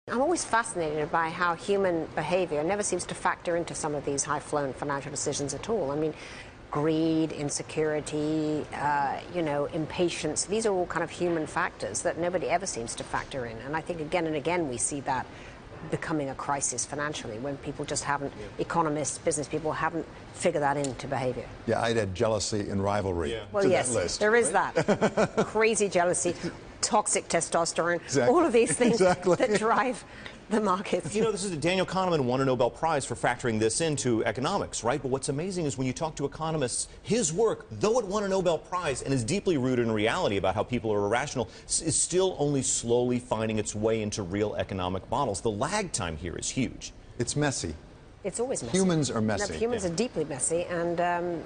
I'm always fascinated by how human behavior never seems to factor into some of these high-flown financial decisions at all. I mean, greed, insecurity, impatience, these are all kind of human factors that nobody ever seems to factor in. And I think again and again we see that becoming a crisis financially when people just haven't, economists, business people haven't figured that into behavior. Yeah, I'd add jealousy and rivalry well, to yes, that list. there is that. Crazy jealousy, toxic testosterone, all of these things that drive the markets. You know, Daniel Kahneman won a Nobel Prize for factoring this into economics, right? But what's amazing is when you talk to economists, his work, though it won a Nobel Prize and is deeply rooted in reality about how people are irrational, is still only slowly finding its way into real economic models. The lag time here is huge. It's messy. It's always messy. Humans are messy. No, humans are deeply messy, and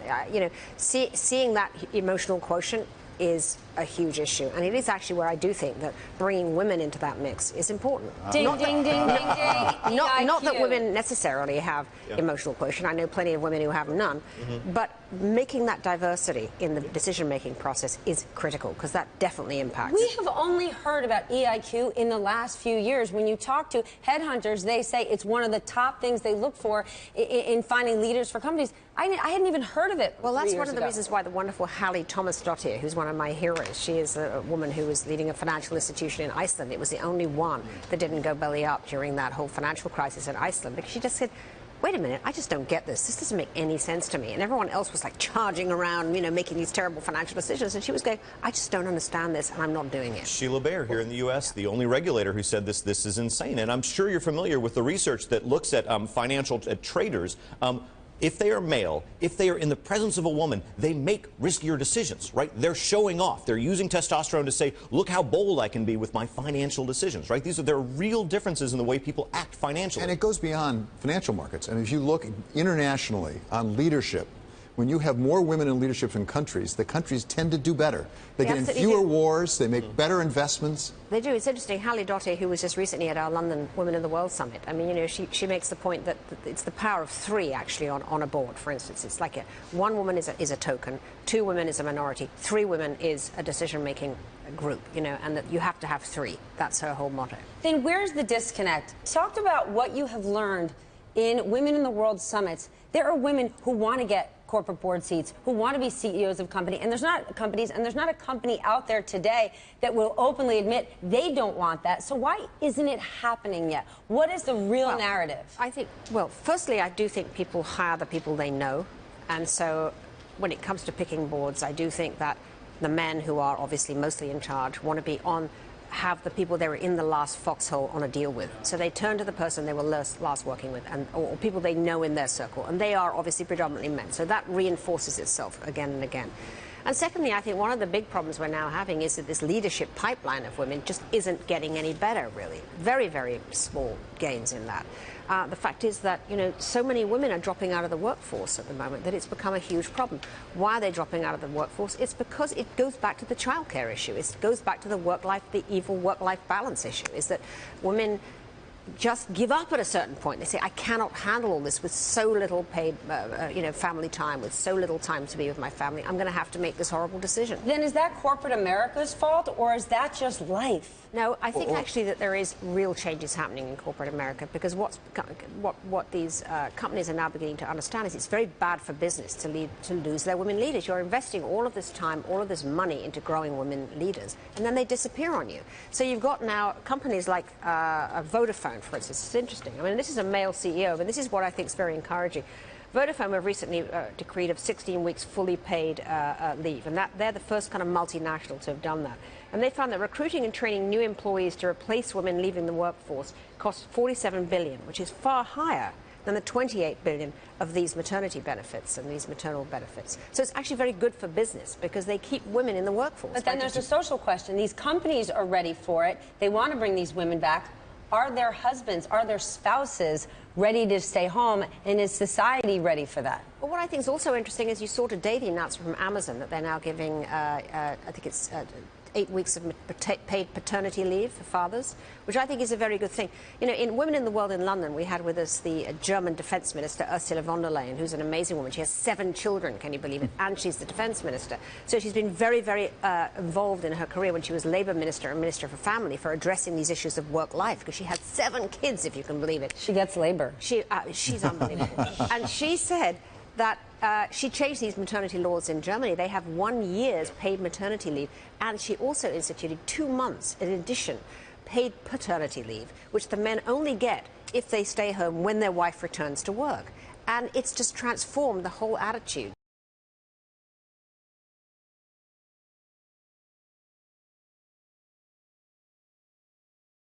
seeing that emotional quotient is a huge issue, and it is actually where I do think that bringing women into that mix is important. Ding, ding, ding, ding, ding. Not that women necessarily have emotional quotient. I know plenty of women who have none, but making that diversity in the decision-making process is critical because that definitely impacts. We have only heard about EIQ in the last few years. When you talk to headhunters, they say it's one of the top things they look for in finding leaders for companies. I hadn't even heard of it. Well, that's one of the reasons why the wonderful Hallie Thomasdottir, who's one of my heroes, she is a woman who was leading a financial institution in Iceland. It was the only one that didn't go belly up during that whole financial crisis in Iceland, because she just said, wait a minute, I just don't get this. This doesn't make any sense to me. And everyone else was like charging around, making these terrible financial decisions. And she was going, I just don't understand this, and I'm not doing it. Sheila Bair here in the U.S., the only regulator who said this is insane. And I'm sure you're familiar with the research that looks at financial traders. If they are male, if they are in the presence of a woman, they make riskier decisions, right? They're showing off. They're using testosterone to say, look how bold I can be with my financial decisions, right? There are real differences in the way people act financially. And it goes beyond financial markets. And if you look internationally on leadership, when you have more women in leadership in countries, the countries tend to do better. They get in fewer wars, they make better investments. They do. It's interesting. Hallie Dottir, who was just recently at our London Women in the World Summit, I mean, she makes the point that it's the power of three, actually, on a board, for instance. It's like one woman is a token, two women is a minority, three women is a decision-making group, and that you have to have three. That's her whole motto. Then where's the disconnect? Talked about what you have learned in Women in the World Summits. There are women who want to get corporate board seats, who want to be CEOs of companies, and there's not a company out there today that will openly admit they don't want that. So why isn't it happening yet? What is the real narrative? I think, firstly, I do think people hire the people they know, and so when it comes to picking boards, I do think that the men who are obviously mostly in charge want to have the people they were in the last foxhole on a deal with. So they turn to the person they were last working with, or people they know in their circle. And they are obviously predominantly men. So that reinforces itself again and again. And secondly, I think one of the big problems we're now having is that this leadership pipeline of women just isn't getting any better, really. Very, very small gains in that. The fact is that, so many women are dropping out of the workforce at the moment that it's become a huge problem. Why are they dropping out of the workforce? It's because it goes back to the childcare issue. It goes back to the evil work-life balance issue, is that women just give up at a certain point. They say, I cannot handle all this with so little paid, family time, with so little time to be with my family. I'm going to have to make this horrible decision. Then is that corporate America's fault, or is that just life? No, I think actually that there is real changes happening in corporate America, because what these companies are now beginning to understand is it's very bad for business to lose their women leaders. You're investing all of this time, all of this money into growing women leaders, and then they disappear on you. So you've got now companies like Vodafone, for instance. It's interesting. I mean, this is a male CEO, but this is what I think is very encouraging. Vodafone have recently decreed of 16 weeks fully paid leave, and they're the first kind of multinational to have done that. And they found that recruiting and training new employees to replace women leaving the workforce costs $47 billion, which is far higher than the $28 billion of these maternity benefits and these maternal benefits. So it's actually very good for business because they keep women in the workforce. But then there's a social question. These companies are ready for it. They want to bring these women back. Are their husbands, are their spouses ready to stay home, and is society ready for that? Well, what I think is also interesting is you saw today the announcement from Amazon that they're now giving, I think it's 8 weeks of paid paternity leave for fathers, which I think is a very good thing. You know, in Women in the World in London, we had with us the German Defense Minister, Ursula von der Leyen, who's an amazing woman. She has 7 children, can you believe it? And she's the Defense Minister. So she's been very, very involved in her career when she was Labour Minister and Minister for Family for addressing these issues of work-life, because she had 7 kids, if you can believe it. She gets Labour. She's unbelievable. And she said that she changed these maternity laws in Germany. They have 1 year's paid maternity leave, and she also instituted 2 months, in addition, paid paternity leave, which the men only get if they stay home when their wife returns to work. And it's just transformed the whole attitude